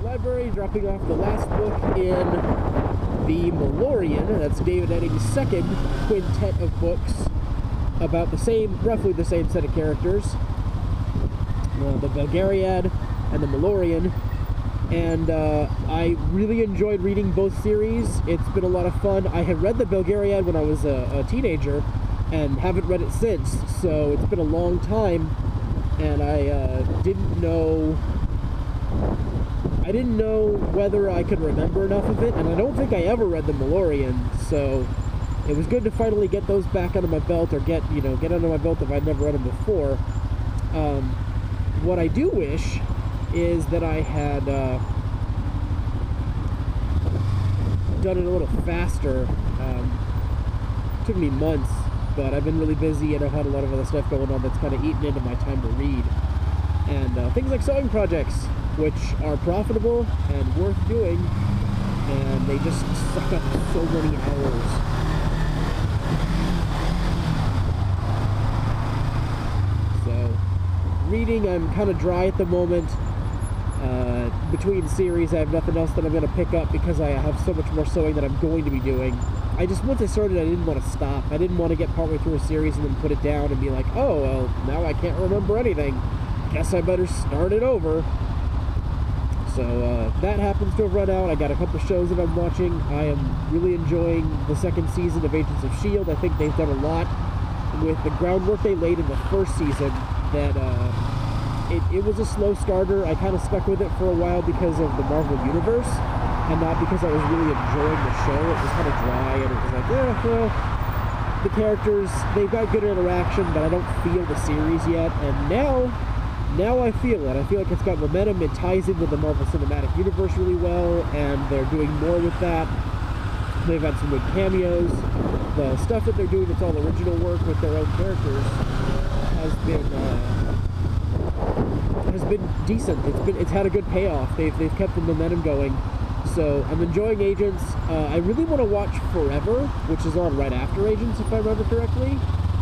Library, dropping off the last book in The Malorian. That's David Eddings' second quintet of books about roughly the same set of characters. The Belgariad and the Malorian. And I really enjoyed reading both series. It's been a lot of fun. I had read the Belgariad when I was a teenager and haven't read it since, so it's been a long time, and I didn't know whether I could remember enough of it, and I don't think I ever read the Malorian, so it was good to finally get those back under my belt, or get under my belt if I'd never read them before. What I do wish is that I had done it a little faster. It took me months, but I've been really busy and I've had a lot of other stuff going on that's kind of eaten into my time to read. And things like sewing projects, which are profitable and worth doing, and they just suck up so many hours. So, reading, I'm kind of dry at the moment. Between series, I have nothing else that I'm going to pick up because I have so much more sewing that I'm going to be doing. Once I started, I didn't want to stop. I didn't want to get partway through a series and then put it down and be like, oh, well, now I can't remember anything. Guess I better start it over. So that happens to have run out. I got a couple shows that I'm watching. I am really enjoying the second season of Agents of S.H.I.E.L.D. I think they've done a lot with the groundwork they laid in the first season that it was a slow starter. I kind of stuck with it for a while because of the Marvel Universe, and not because I was really enjoying the show. It was kind of dry, and it was like, well, the characters, they've got good interaction, but I don't feel the series yet. And now I feel it. I feel like it's got momentum. It ties in with the Marvel Cinematic Universe really well, and they're doing more with that. They've had some good cameos. The stuff that they're doing that's all original work with their own characters has been decent. It's had a good payoff. They've kept the momentum going. So I'm enjoying Agents. I really want to watch Forever, which is on right after Agents, if I remember correctly.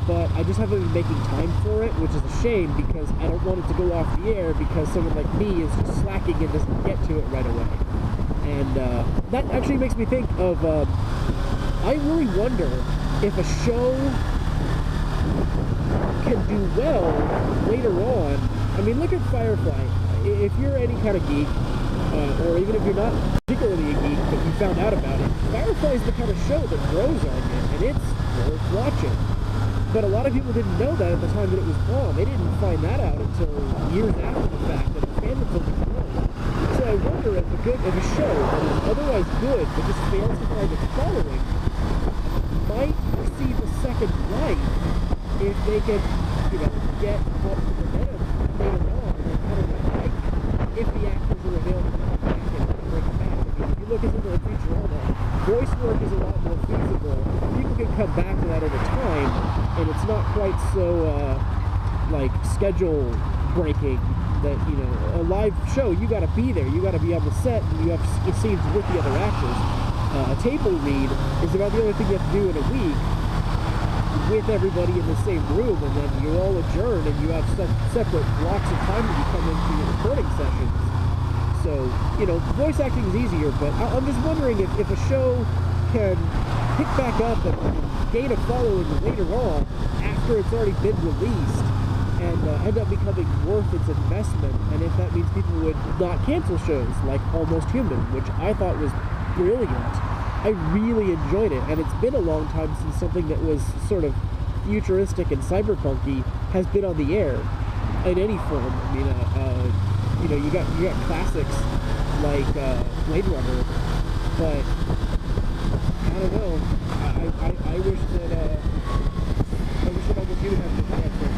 But I just haven't been making time for it, which is a shame because I don't want it to go off the air because someone like me is just slacking and doesn't get to it right away. And that actually makes me think of, I really wonder if a show can do well later on. I mean, look at Firefly. If you're any kind of geek, or even if you're not particularly a geek, but you found out about it, Firefly is the kind of show that grows on you, and it's worth watching. But a lot of people didn't know that at the time that it was on. They didn't find that out until years after the fact that the fandom's only grown. So I wonder if a show that is otherwise good, but just fails to find its following, might receive a second life if they can, get up to the momentum later on, and I don't know, like, if the actors are available to come back and bring it back. I mean, if you look into the Futurama, voice work is a lot more feasible. People can come back to that over time, and it's not quite so, schedule breaking that, a live show, you gotta be there, you gotta be on the set, and you have scenes with the other actors. A table read is about the only thing you have to do in a week with everybody in the same room, and then you're all adjourned and you have separate blocks of time that you come into your recording sessions. So, voice acting is easier, but I'm just wondering if a show can pick back up and gain a following later on after it's already been released and end up becoming worth its investment, and if that means people would not cancel shows like Almost Human, which I thought was brilliant. I really enjoyed it, and it's been a long time since something that was sort of futuristic and cyberpunky has been on the air in any form. I mean, you got classics like Blade Runner, but I don't know. I wish that Almost Human had been canceled.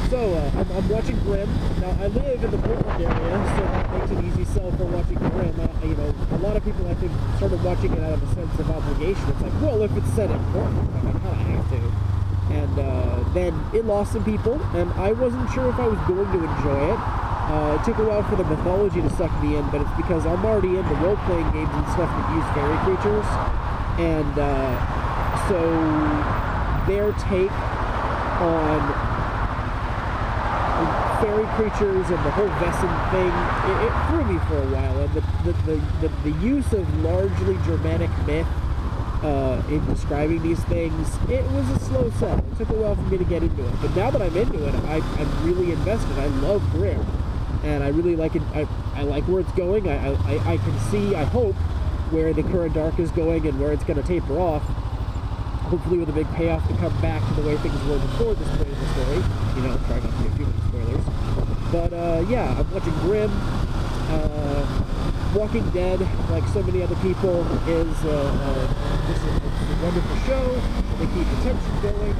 So, I'm watching Grimm. Now, I live in the Portland area, so that makes it easy sell for watching Grimm. A lot of people, I think, started watching it out of a sense of obligation. It's like, well, if it's set in Portland, I kind of have to. And then it lost some people, and I wasn't sure if I was going to enjoy it. It took a while for the mythology to suck me in, but it's because I'm already into role-playing games and stuff that use fairy creatures. And so their take on fairy creatures and the whole Vesson thing, it threw me for a while. And the use of largely Germanic myth in describing these things, it was a slow sell. It took a while for me to get into it. But now that I'm into it, I'm really invested. I love Grimm. And I really like it. I like where it's going. I can see, I hope, where the current arc is going and where it's going to taper off. Hopefully with a big payoff to come back to the way things were before this point in the story. You know, try not to give too many spoilers. But yeah, I'm watching Grimm. Walking Dead, like so many other people, is just a wonderful show. They keep the tension going.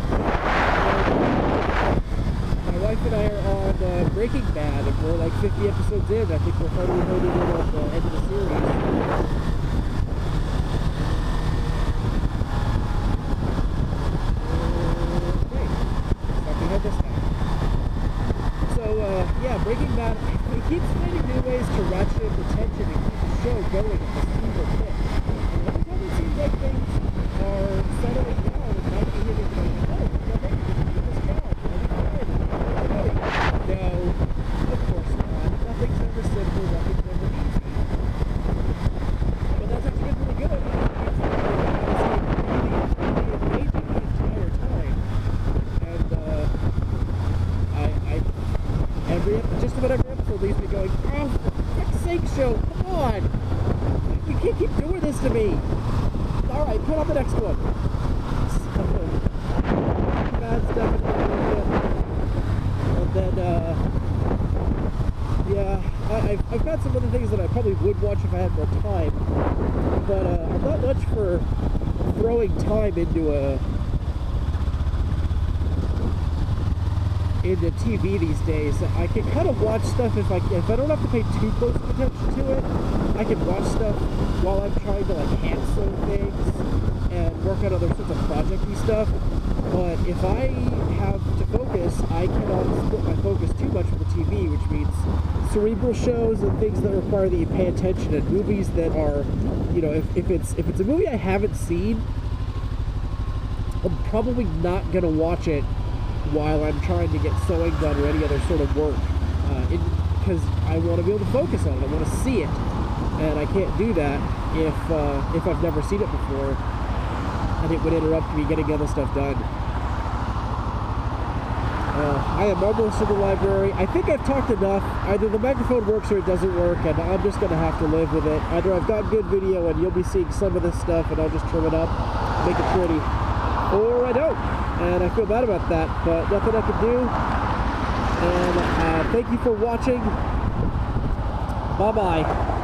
My wife and I are on Breaking Bad, and we're like 50 episodes in. I think we're finally holding in at the end of the series. Yeah, Breaking Bad, it keeps finding new ways to ratchet up the tension and keep the show going at this super quick. And every time it seems like things are settling down, and now you hear them going, oh, we're making this job, no, of course not. Nothing's ever simple, nothing's ever easy. But that's actually been really good. It's really engaging the entire time. And just about every episode leaves me going, oh, for fuck's sake, show, come on! You can't keep doing this to me! Alright, put on the next one. That's definitely good. And then, yeah, I've got some other things that I probably would watch if I had more time, but I'm not much for throwing time into TV these days. I can kind of watch stuff if I don't have to pay too close attention to it. I can watch stuff while I'm trying to like hand sew things and work on other sorts of project-y stuff. But if I have to focus, I cannot split my focus too much with the TV, which means cerebral shows and things that require that you pay attention, and movies that are, you know, if it's a movie I haven't seen, I'm probably not gonna watch it while I'm trying to get sewing done or any other sort of work, because I want to be able to focus on it. I want to see it, and I can't do that if I've never seen it before, and it would interrupt me getting other stuff done. I am almost in the library. I think I've talked enough. Either the microphone works or it doesn't work, and I'm just going to have to live with it. Either I've got good video and you'll be seeing some of this stuff and I'll just trim it up, make it pretty, or I don't. And I feel bad about that, but nothing I can do. And thank you for watching. Bye-bye.